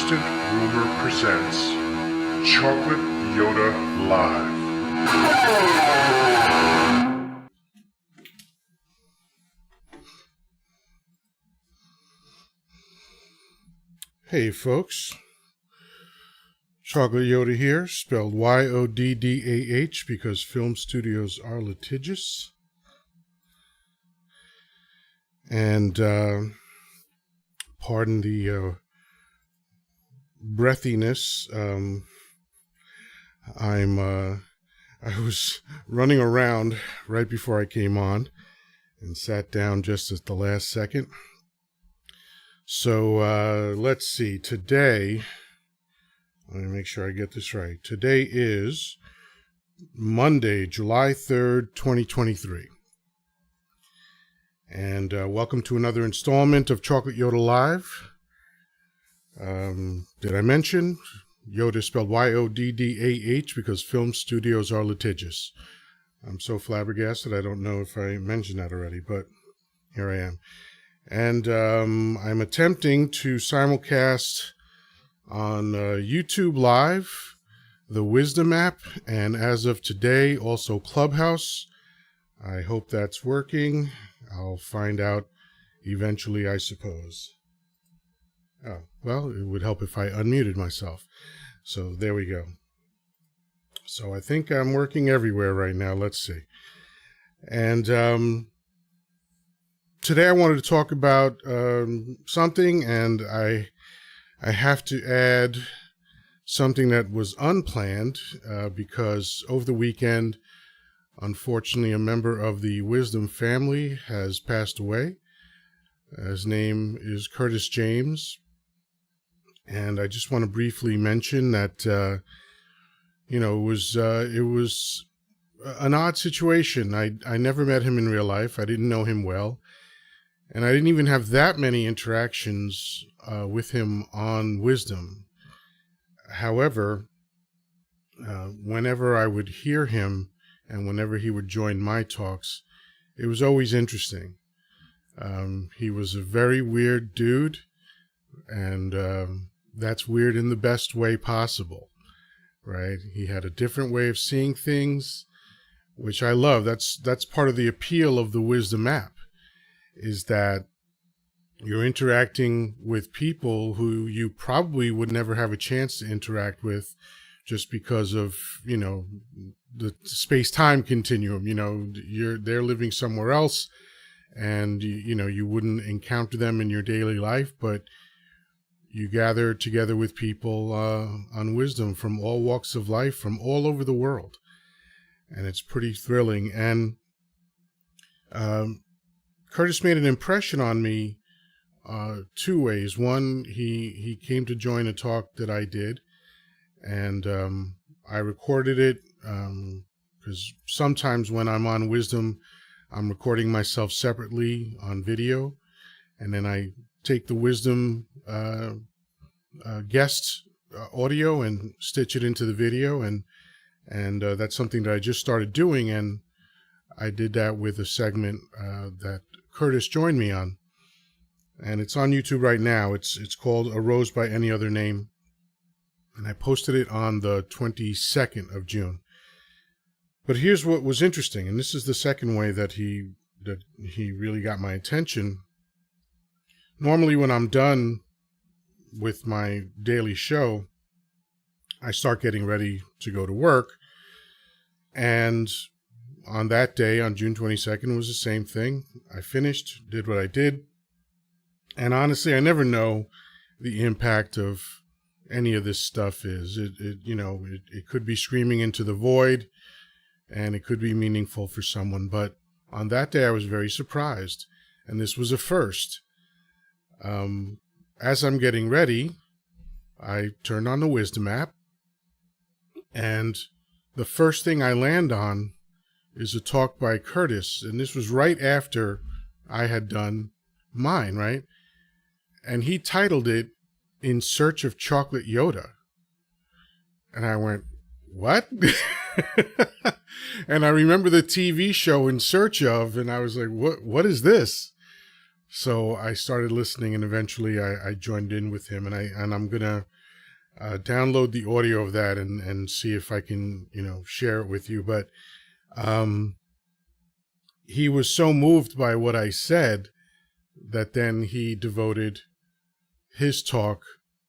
Distant Rumor presents Chocolate Yoddah Live. Hey folks, Chocolate Yoddah here, spelled Y-O-D-D-A-H because film studios are litigious. And pardon the breathiness. I was running around right before I came on and sat down just at the last second. So let's see. Today, let me make sure I get this right. Today is Monday, July 3rd, 2023. And welcome to another installment of Chocolate Yoddah Live. Did I mention? Yoddah spelled Y-O-D-D-A-H because film studios are litigious. I'm so flabbergasted I don't know if I mentioned that already, but here I am. And I'm attempting to simulcast on YouTube Live, the Wisdom app, and as of today, also Clubhouse. I hope that's working. I'll find out eventually, I suppose. Oh, well, it would help if I unmuted myself. So there we go. So I think I'm working everywhere right now. Let's see. And today I wanted to talk about something, and I have to add something that was unplanned because over the weekend, unfortunately, a member of the Wisdom family has passed away. His name is Curtis James. And I just want to briefly mention that, it was an odd situation. I never met him in real life. I didn't know him well. And I didn't even have that many interactions with him on Wisdom. However, whenever I would hear him and whenever he would join my talks, it was always interesting. He was a very weird dude, and that's weird in the best way possible, right? He had a different way of seeing things, which I love. That's part of the appeal of the Wisdom app, is that you're interacting with people who you probably would never have a chance to interact with just because of, the space-time continuum. They're living somewhere else, and you wouldn't encounter them in your daily life, but you gather together with people on Wisdom from all walks of life, from all over the world, and it's pretty thrilling. And Curtis made an impression on me two ways. One, he came to join a talk that I did, and I recorded it because sometimes when I'm on Wisdom, I'm recording myself separately on video, and then I take the Wisdom guest audio and stitch it into the video, and that's something that I just started doing, and I did that with a segment that Curtis joined me on, and it's on YouTube right now. It's called A Rose by Any Other Name, and I posted it on the 22nd of June. But here's what was interesting, and this is the second way that he really got my attention. Normally when I'm done with my daily show, I start getting ready to go to work. And on that day, on June 22nd, it was the same thing. I finished, did what I did. And honestly, I never know the impact of any of this stuff is. It could be screaming into the void, and it could be meaningful for someone. But on that day, I was very surprised. And this was a first. As I'm getting ready, I turned on the Wisdom app, and the first thing I land on is a talk by Curtis, and this was right after I had done mine, right? And he titled it, In Search of Chocolate Yoddah. And I went, what? And I remember the TV show In Search Of, and I was like, what is this? So I started listening, and eventually I joined in with him, and I'm gonna download the audio of that and see if I can, share it with you. But he was so moved by what I said that then he devoted his talk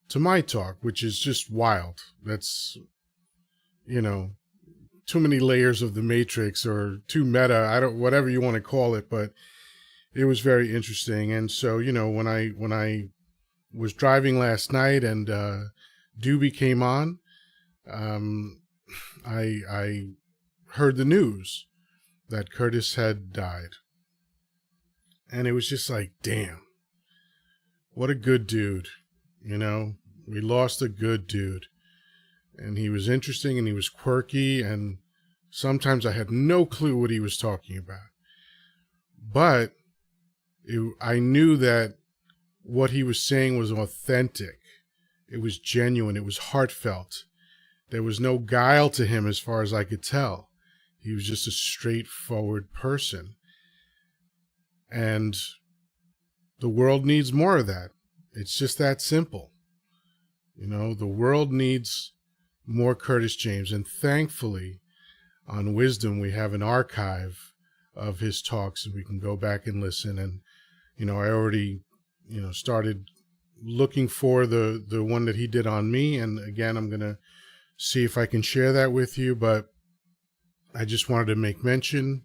to my talk, which is just wild. That's, too many layers of the Matrix, or too meta, whatever you want to call it, but it was very interesting. And so, when I was driving last night and Doobie came on, I heard the news that Curtis had died. And it was just like, damn, what a good dude. We lost a good dude. And he was interesting and he was quirky, and sometimes I had no clue what he was talking about. But I knew that what he was saying was authentic. It was genuine. It was heartfelt. There was no guile to him as far as I could tell. He was just a straightforward person. And the world needs more of that. It's just that simple. The world needs more Curtis James. And thankfully, on Wisdom, we have an archive of his talks, and we can go back and listen. And, I already, started looking for the one that he did on me. And again, I'm going to see if I can share that with you. But I just wanted to make mention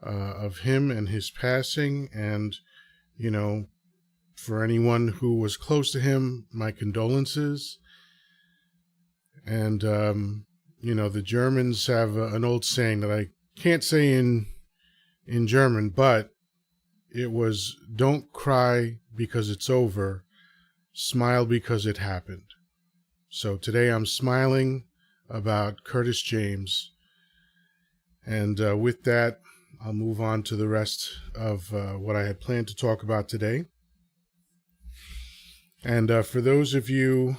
of him and his passing. And, for anyone who was close to him, my condolences. And, the Germans have an old saying that I can't say in German, but it was, don't cry because it's over, smile because it happened. So today I'm smiling about Curtis James. And with that, I'll move on to the rest of what I had planned to talk about today. And for those of you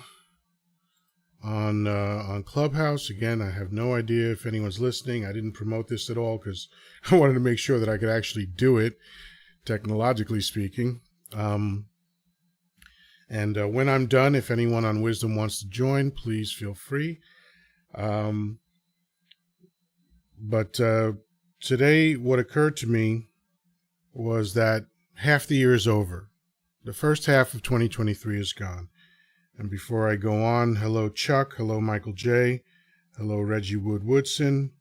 on Clubhouse, again, I have no idea if anyone's listening. I didn't promote this at all because I wanted to make sure that I could actually do it, technologically speaking. And when I'm done, if anyone on Wisdom wants to join, please feel free. But today, what occurred to me was that half the year is over. The first half of 2023 is gone. And before I go on, hello Chuck, hello Michael J, hello Reggie Woodson,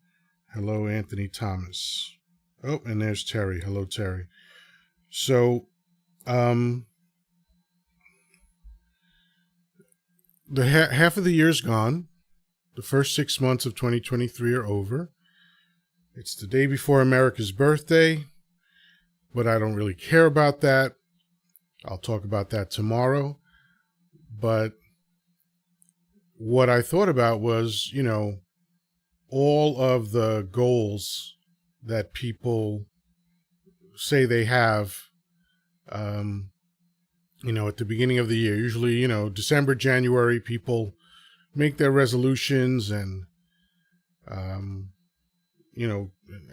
hello Anthony Thomas. Oh, and there's Terry. Hello, Terry. So, the half of the year's gone. The first 6 months of 2023 are over. It's the day before America's birthday, but I don't really care about that. I'll talk about that tomorrow. But what I thought about was, all of the goals that people say they have, at the beginning of the year. Usually, December, January, people make their resolutions and,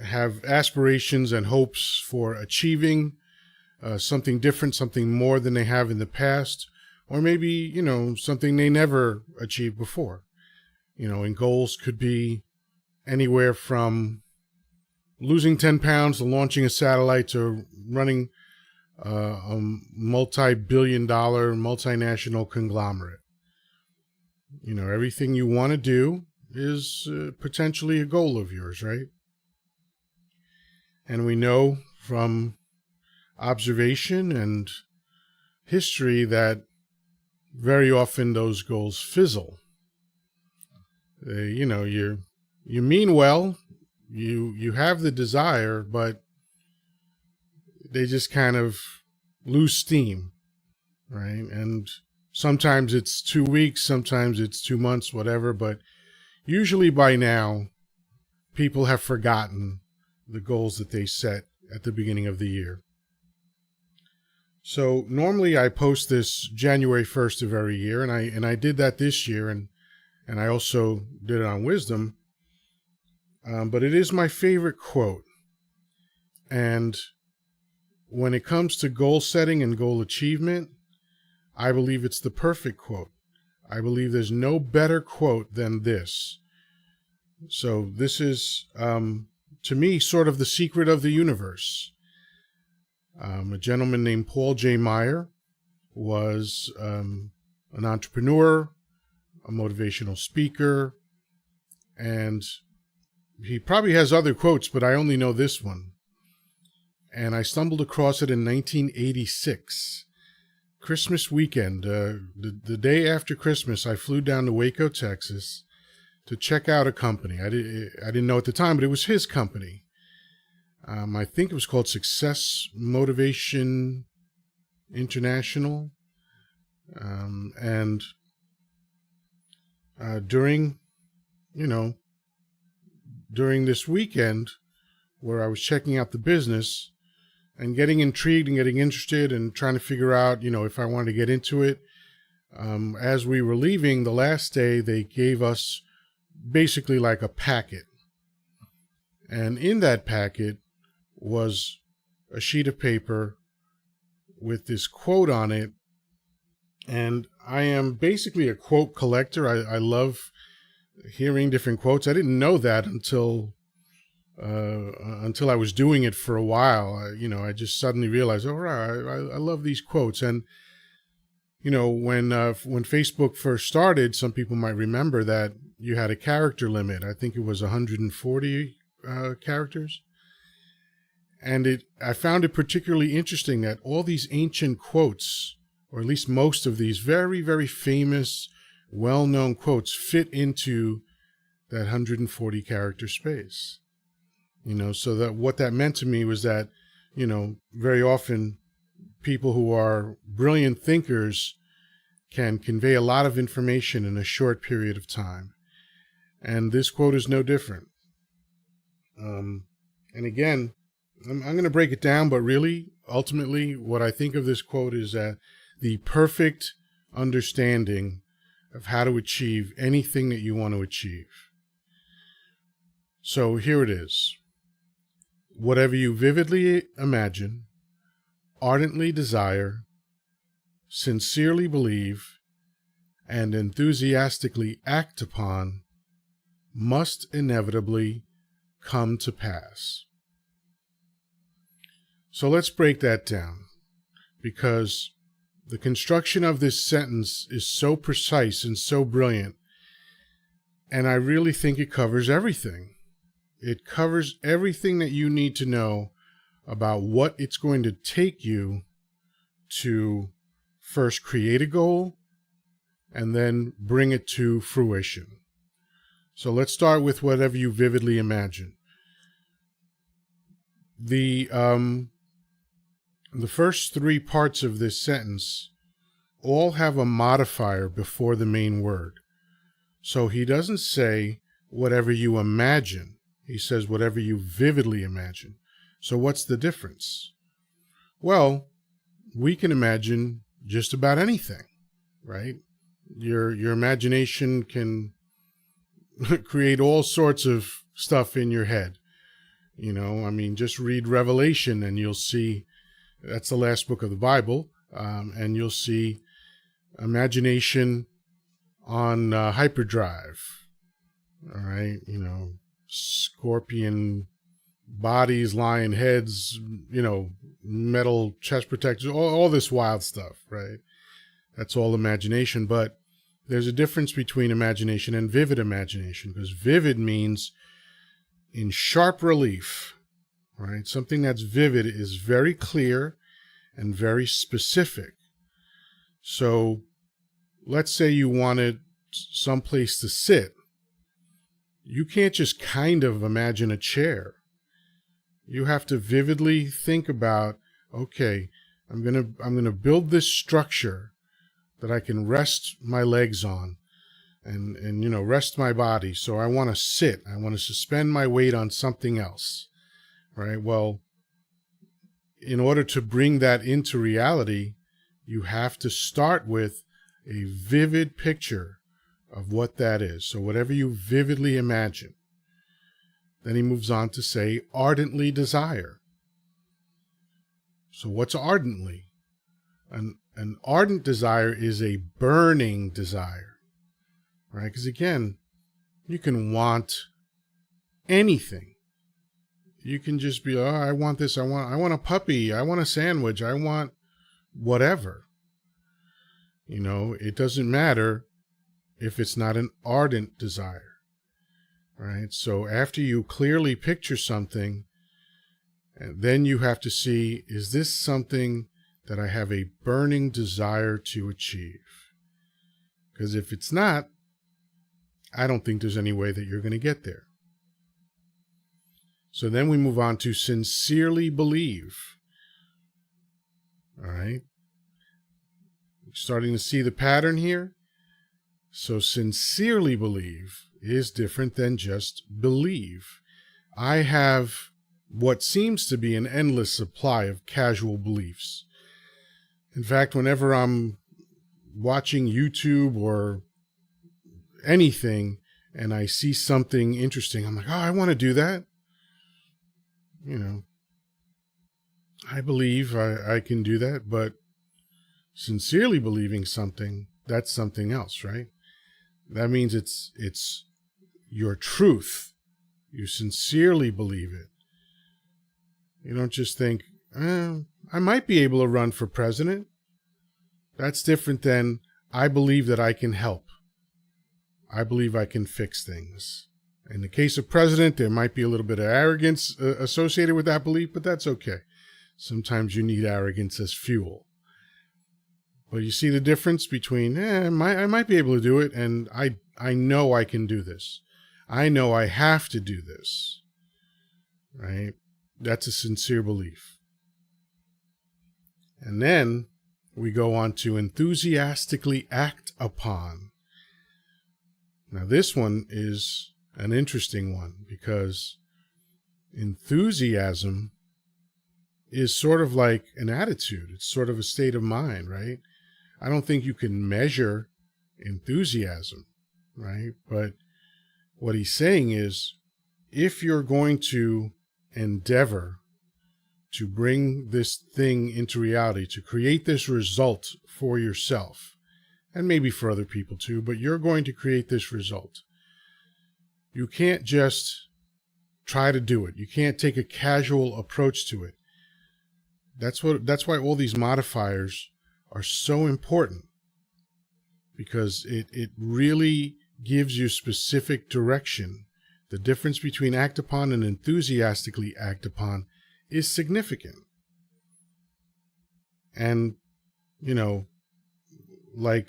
have aspirations and hopes for achieving something different, something more than they have in the past. Or maybe, something they never achieved before. And goals could be anywhere from losing 10 pounds to launching a satellite to running a multi-billion-dollar multinational conglomerate. Everything you want to do is potentially a goal of yours, right? And we know from observation and history that very often those goals fizzle. You mean well, you have the desire, but they just kind of lose steam, right? And sometimes it's 2 weeks, sometimes it's 2 months, whatever, but usually by now, people have forgotten the goals that they set at the beginning of the year. So normally I post this January 1st of every year, and I did that this year, and I also did it on Wisdom. But it is my favorite quote. And when it comes to goal setting and goal achievement, I believe it's the perfect quote. I believe there's no better quote than this. So this is, to me, sort of the secret of the universe. A gentleman named Paul J. Meyer was an entrepreneur, a motivational speaker, and he probably has other quotes, but I only know this one. And I stumbled across it in 1986. Christmas weekend, the day after Christmas, I flew down to Waco, Texas, to check out a company. I didn't know at the time, but it was his company. I think it was called Success Motivation International. And during this weekend where I was checking out the business and getting intrigued and getting interested and trying to figure out, if I wanted to get into it, as we were leaving the last day, they gave us basically like a packet. And in that packet was a sheet of paper with this quote on it. And I am basically a quote collector. I love hearing different quotes. I didn't know that until I was doing it for a while. I just suddenly realized, oh, right, I love these quotes. And when Facebook first started, some people might remember that you had a character limit. I think it was 140 characters. And I found it particularly interesting that all these ancient quotes, or at least most of these very, very famous, well-known quotes, fit into that 140 character space. So that what that meant to me was that, very often people who are brilliant thinkers can convey a lot of information in a short period of time. And this quote is no different. And again, I'm going to break it down, but really, ultimately, what I think of this quote is that the perfect understanding of how to achieve anything that you want to achieve. So here it is. Whatever you vividly imagine, ardently desire, sincerely believe, and enthusiastically act upon must inevitably come to pass. So let's break that down, because the construction of this sentence is so precise and so brilliant, and I really think it covers everything. It covers everything that you need to know about what it's going to take you to first create a goal and then bring it to fruition. So let's start with whatever you vividly imagine. The first three parts of this sentence all have a modifier before the main word. So he doesn't say whatever you imagine. He says whatever you vividly imagine. So what's the difference? Well, we can imagine just about anything, right? Your imagination can create all sorts of stuff in your head. Just read Revelation and you'll see, that's the last book of the Bible, and you'll see imagination on hyperdrive. All right, scorpion bodies, lion heads, metal chest protectors, all this wild stuff, right? That's all imagination. But there's a difference between imagination and vivid imagination, because vivid means in sharp relief, right? Something that's vivid is very clear and very specific. So let's say you wanted some place to sit. You can't just kind of imagine a chair. You have to vividly think about, okay, I'm gonna build this structure that I can rest my legs on and rest my body. So I want to sit. I want to suspend my weight on something else, right? Well, in order to bring that into reality, you have to start with a vivid picture of what that is. So whatever you vividly imagine. Then he moves on to say, ardently desire. So what's ardently? An ardent desire is a burning desire. right? Because again, you can want anything. You can just be, oh, I want this. I want a puppy. I want a sandwich. I want whatever. It doesn't matter if it's not an ardent desire, right? So after you clearly picture something, then you have to see, is this something that I have a burning desire to achieve? Because if it's not, I don't think there's any way that you're going to get there. So then we move on to sincerely believe. All right. Starting to see the pattern here. So sincerely believe is different than just believe. I have what seems to be an endless supply of casual beliefs. In fact, whenever I'm watching YouTube or anything and I see something interesting, I'm like, oh, I want to do that. I believe I can do that, but sincerely believing something, that's something else, right? That means it's your truth. You sincerely believe it. You don't just think, I might be able to run for president. That's different than, I believe that I can help. I believe I can fix things. In the case of president, there might be a little bit of arrogance associated with that belief, but that's okay. Sometimes you need arrogance as fuel. But you see the difference between, I might be able to do it, and I know I can do this. I know I have to do this. Right? That's a sincere belief. And then we go on to enthusiastically act upon. Now this one is an interesting one because enthusiasm is sort of like an attitude. It's sort of a state of mind, right? I don't think you can measure enthusiasm, right? But what he's saying is, if you're going to endeavor to bring this thing into reality, to create this result for yourself, and maybe for other people too, but you're going to create this result. You can't just try to do it. You can't take a casual approach to it. That's why all these modifiers are so important, because it really gives you specific direction. The difference between act upon and enthusiastically act upon is significant. And, like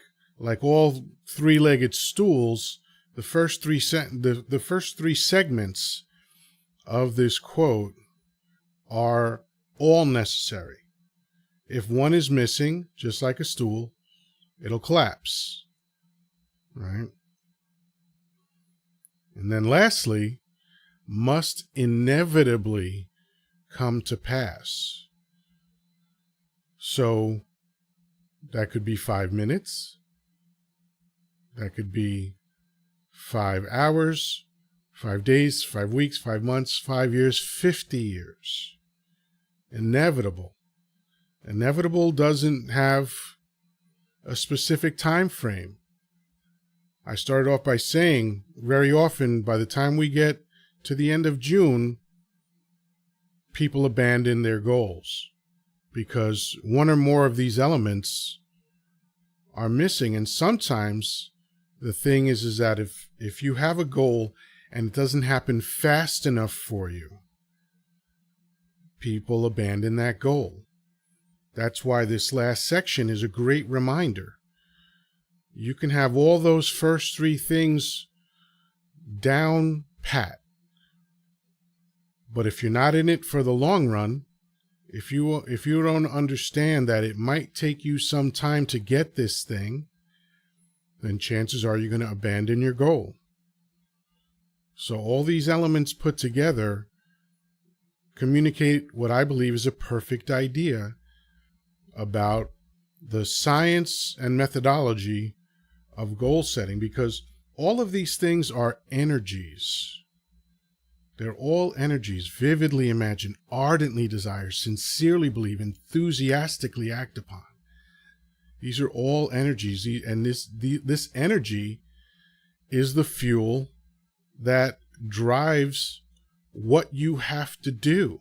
all three-legged stools, the first three segments of this quote are all necessary. If one is missing, just like a stool, it'll collapse, right? And then lastly, must inevitably come to pass. So that could be 5 minutes. That could be 5 hours, 5 days, 5 weeks, 5 months, 5 years, 50 years. Inevitable. Inevitable doesn't have a specific time frame. I started off by saying, very often, by the time we get to the end of June, people abandon their goals because one or more of these elements are missing. And sometimes the thing is that if you have a goal and it doesn't happen fast enough for you, people abandon that goal. That's why this last section is a great reminder. You can have all those first 3 things down pat. But if you're not in it for the long run, if you don't understand that it might take you some time to get this thing, then chances are you're going to abandon your goal. So all these elements put together communicate what I believe is a perfect idea about the science and methodology of goal setting, because all of these things are energies. They're all energies. Vividly imagine, ardently desire, sincerely believe, enthusiastically act upon. These are all energies, and this energy is the fuel that drives what you have to do.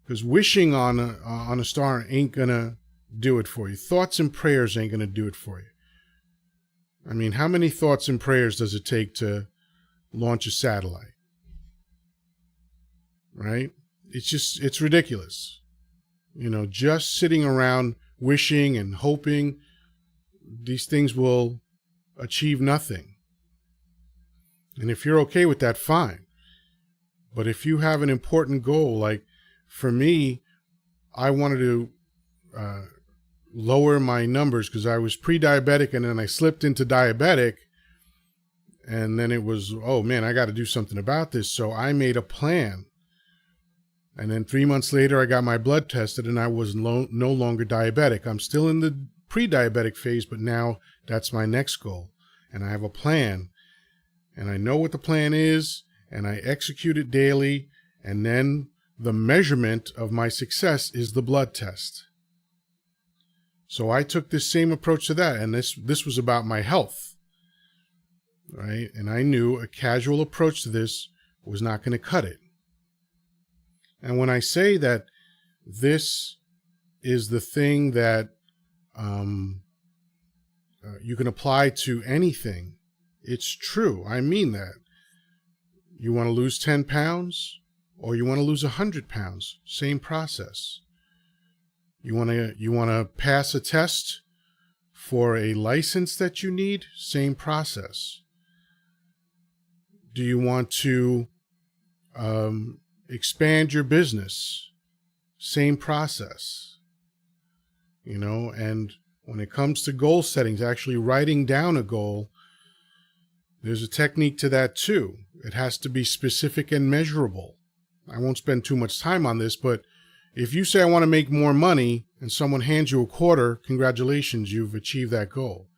Because wishing on a star ain't going to do it for you. Thoughts and prayers ain't going to do it for you. I mean, how many thoughts and prayers does it take to launch a satellite? Right? It's ridiculous. You know, just sitting around wishing and hoping, these things will achieve nothing. And if you're okay with that, fine. But if you have an important goal, like for me, I wanted to lower my numbers because I was pre-diabetic and then I slipped into diabetic. And then it was, oh man, I got to do something about this. So I made a plan. And then 3 months later, I got my blood tested and I was no longer diabetic. I'm still in the pre-diabetic phase, but now that's my next goal. And I have a plan. And I know what the plan is, and I execute it daily. And then the measurement of my success is the blood test. So I took this same approach to that. And this was about my health, right? And I knew a casual approach to this was not going to cut it. And when I say that this is the thing that you can apply to anything, it's true. I mean that. You want to lose 10 pounds or you want to lose 100 pounds, same process. You want to pass a test for a license that you need, same process. Do you want to expand your business? Same process. You know, and when it comes to goal settings, actually writing down a goal, there's a technique to that too. It has to be specific and measurable. I won't spend too much time on this, but if you say I want to make more money and someone hands you a quarter, congratulations, you've achieved that goal.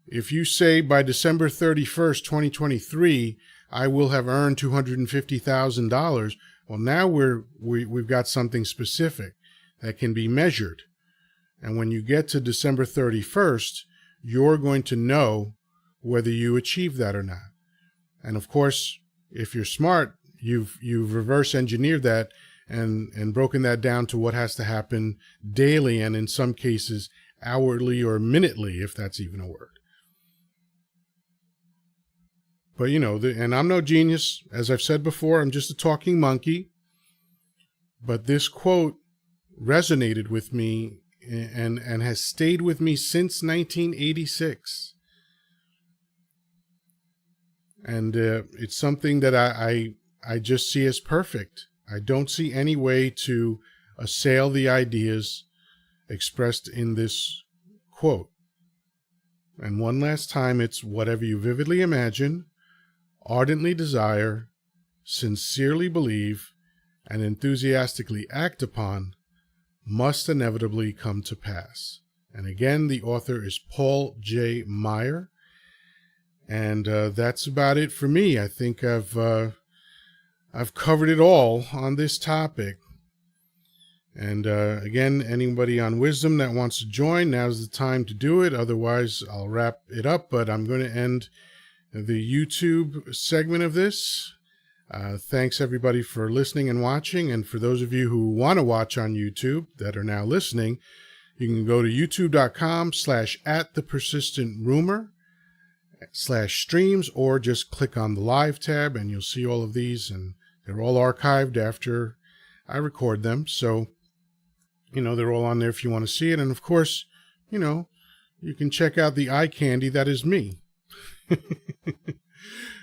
If you say by December 31st, 2023, I will have earned $250,000. Well, now we've got something specific that can be measured. And when you get to December 31st, you're going to know whether you achieve that or not. And of course, if you're smart, you've reverse engineered that and broken that down to what has to happen daily and in some cases hourly or minutely, if that's even a word. But, you know, and I'm no genius. As I've said before, I'm just a talking monkey. But this quote resonated with me and has stayed with me since 1986. And it's something that I just see as perfect. I don't see any way to assail the ideas expressed in this quote. And one last time, it's whatever you vividly imagine, ardently desire, sincerely believe, and enthusiastically act upon must inevitably come to pass. And again, the author is Paul J. Meyer. And that's about it for me. I think I've covered it all on this topic. And again, anybody on Wisdom that wants to join, now's the time to do it. Otherwise, I'll wrap it up. But I'm going to end the YouTube segment of this. Thanks, everybody, for listening and watching. And for those of you who want to watch on YouTube that are now listening, you can go to youtube.com/@thepersistentrumor/streams, or just click on the live tab and you'll see all of these, and they're all archived after I record them. So, you know, they're all on there if you want to see it. And of course, you know, you can check out the eye candy that is me.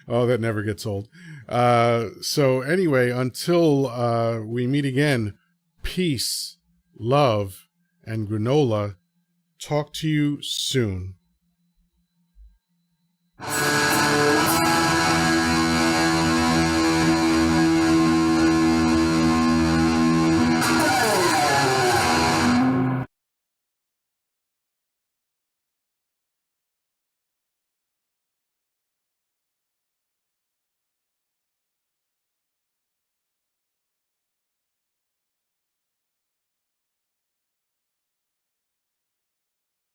Oh, that never gets old. So anyway, until we meet again, peace, love, and granola. Talk to you soon.